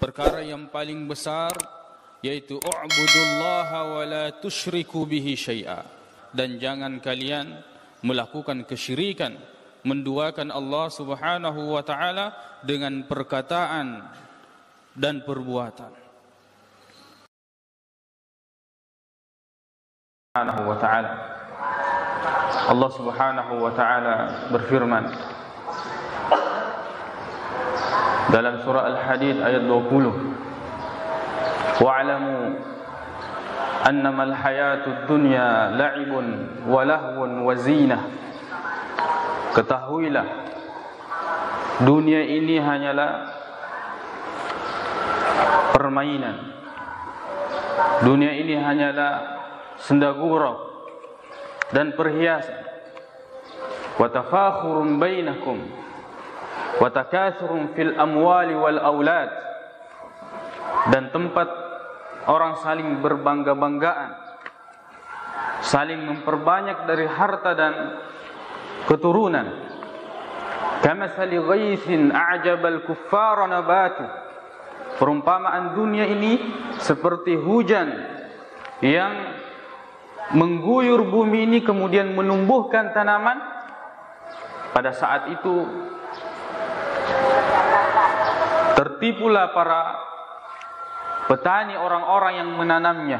perkara yang paling besar, yaitu u'budullaha wa la tusyriku bihi syai'a, dan jangan kalian melakukan kesyirikan, menduakan Allah Subhanahu wa taala dengan perkataan dan perbuatan. Subhanahu wa taala, Allah Subhanahu wa taala berfirman dalam surah Al-Hadid ayat 20, wa'lamu annama al-hayatud dunya la'ibun wa lahwun wa zinah. Ketahuilah, dunia ini hanyalah permainan, dunia ini hanyalah senda gurau dan perhiasan. Wa tafakhurun bainakum wa takathurun fil amwali wal aulad, dan tempat orang saling berbangga-banggaan, saling memperbanyak dari harta dan keturunan. Kamathali ghaithin a'jabal kuffara nabatu. Perumpamaan dunia ini seperti hujan yang mengguyur bumi ini kemudian menumbuhkan tanaman. Pada saat itu tertipulah para petani, orang-orang yang menanamnya.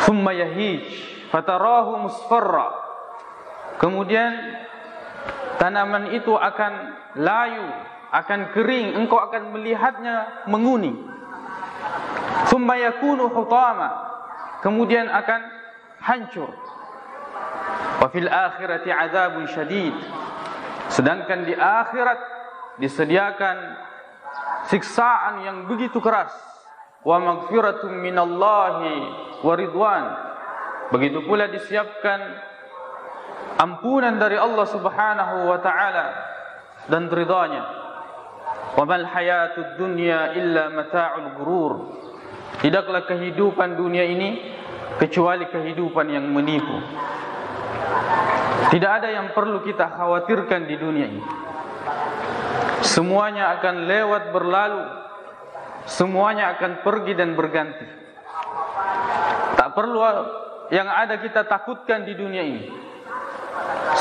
Thumma yahij fatarahu musfarra. Kemudian tanaman itu akan layu, akan kering, engkau akan melihatnya menguning. Thumma yakunu hutama. Kemudian akan hancur. Wa fil akhirati adzabun syadid. Sedangkan di akhirat disediakan siksaan yang begitu keras. Wa maghfiratun minallahi wa ridwan. Begitu pula disiapkan ampunan dari Allah Subhanahu wa taala dan ridhanya. Wa mal hayatud dunya illa mata'ul ghurur. Tidaklah kehidupan dunia ini kecuali kehidupan yang menipu. Tidak ada yang perlu kita khawatirkan di dunia ini. Semuanya akan lewat berlalu, semuanya akan pergi dan berganti. Tak perlu yang ada kita takutkan di dunia ini.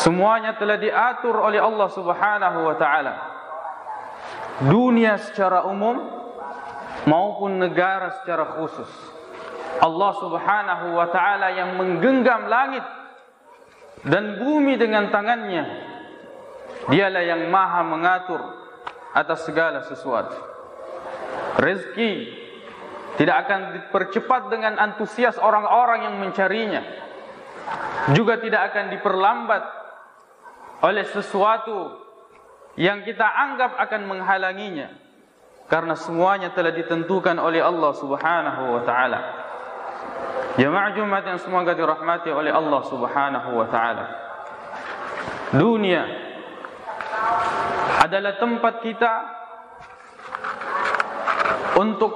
Semuanya telah diatur oleh Allah Subhanahu wa taala. Dunia secara umum maupun negara secara khusus. Allah Subhanahu wa taala yang menggenggam langit dan bumi dengan tangannya. Dialah yang maha mengatur atas segala sesuatu. Rezeki tidak akan dipercepat dengan antusias orang-orang yang mencarinya. Juga tidak akan diperlambat oleh sesuatu yang kita anggap akan menghalanginya, karena semuanya telah ditentukan oleh Allah Subhanahu wa taala. Jemaah Jumat yang semoga dirahmati oleh Allah Subhanahu wa taala. Dunia adalah tempat kita untuk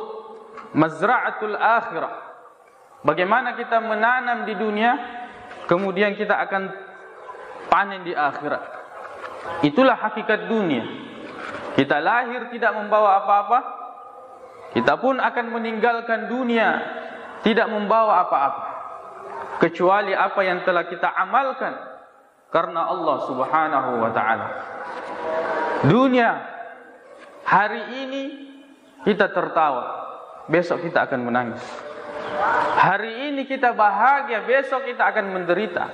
mazra'atul akhirah. Bagaimana kita menanam di dunia, kemudian kita akan panen di akhirat. Itulah hakikat dunia. Kita lahir tidak membawa apa-apa, kita pun akan meninggalkan dunia tidak membawa apa-apa, kecuali apa yang telah kita amalkan karena Allah Subhanahu wa ta'ala. Dunia, hari ini kita tertawa, besok kita akan menangis. Hari ini kita bahagia, besok kita akan menderita.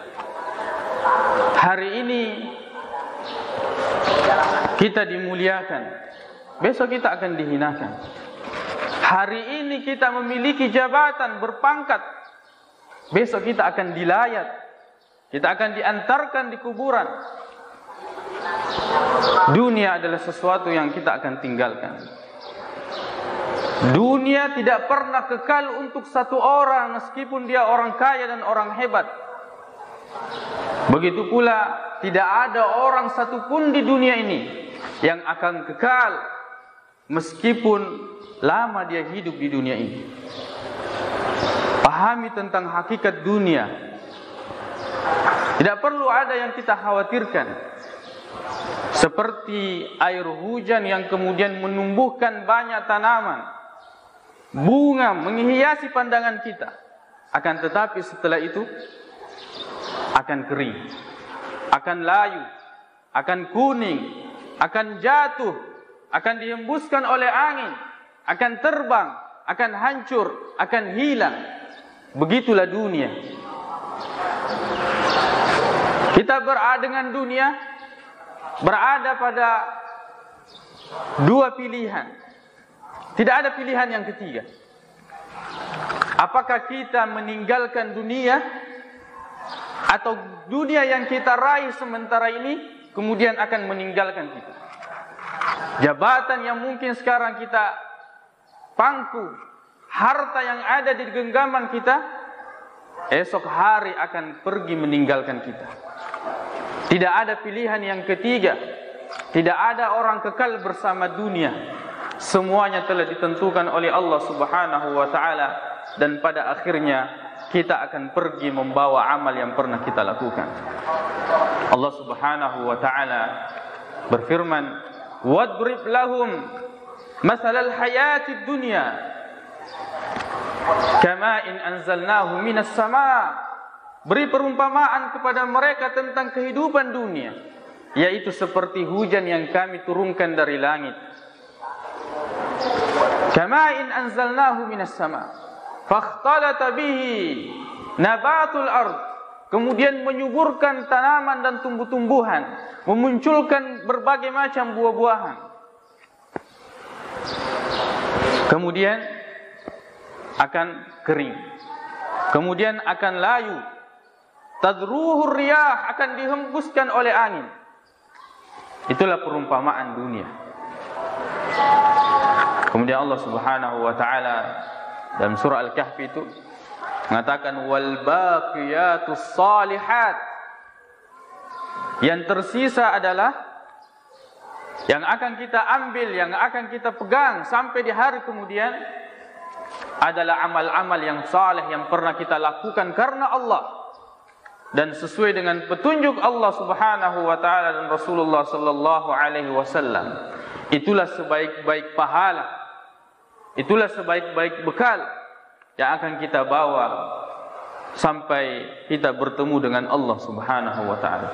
Hari ini kita dimuliakan, besok kita akan dihinakan. Hari ini kita memiliki jabatan, berpangkat, besok kita akan dilayat, kita akan diantarkan di kuburan. Dunia adalah sesuatu yang kita akan tinggalkan. Dunia tidak pernah kekal untuk satu orang, meskipun dia orang kaya dan orang hebat. Begitu pula tidak ada orang satupun di dunia ini yang akan kekal, meskipun lama dia hidup di dunia ini. Pahami tentang hakikat dunia. Tidak perlu ada yang kita khawatirkan. seperti air hujan yang kemudian menumbuhkan banyak tanaman, bunga menghiasi pandangan kita. Akan tetapi setelah itu akan kering, akan layu, akan kuning, akan jatuh, akan dihembuskan oleh angin, akan terbang, akan hancur, akan hilang. Begitulah dunia. Kita berada dengan dunia, berada pada dua pilihan. Tidak ada pilihan yang ketiga. Apakah kita meninggalkan dunia, atau dunia yang kita raih sementara ini kemudian akan meninggalkan kita. Jabatan yang mungkin sekarang kita pangku, harta yang ada di genggaman kita, esok hari akan pergi meninggalkan kita. Tidak ada pilihan yang ketiga. Tidak ada orang kekal bersama dunia. Semuanya telah ditentukan oleh Allah Subhanahu wa ta'ala, dan pada akhirnya kita akan pergi membawa amal yang pernah kita lakukan. Allah Subhanahu wa ta'ala berfirman, "Wadrib lahum mathalal hayatid dunya kama'in anzalnahu minas sama'." Beri perumpamaan kepada mereka tentang kehidupan dunia, yaitu seperti hujan yang kami turunkan dari langit. Kama'in anzalnahu minas sama', fakhtalata bihi nabatul ard. Kemudian menyuburkan tanaman dan tumbuh-tumbuhan, memunculkan berbagai macam buah-buahan. Kemudian akan kering, kemudian akan layu. Tadruhur riyah, akan dihembuskan oleh angin. Itulah perumpamaan dunia. Kemudian Allah Subhanahu wa ta'ala dalam surah Al-Kahfi itu mengatakan, wal baqiyatus salihat. Yang tersisa adalah yang akan kita ambil, yang akan kita pegang sampai di hari kemudian adalah amal-amal yang saleh yang pernah kita lakukan karena Allah dan sesuai dengan petunjuk Allah Subhanahu wa ta'ala dan Rasulullah sallallahu alaihi wasallam. Itulah sebaik-baik pahala, itulah sebaik-baik bekal yang akan kita bawa sampai kita bertemu dengan Allah Subhanahu wa ta'ala.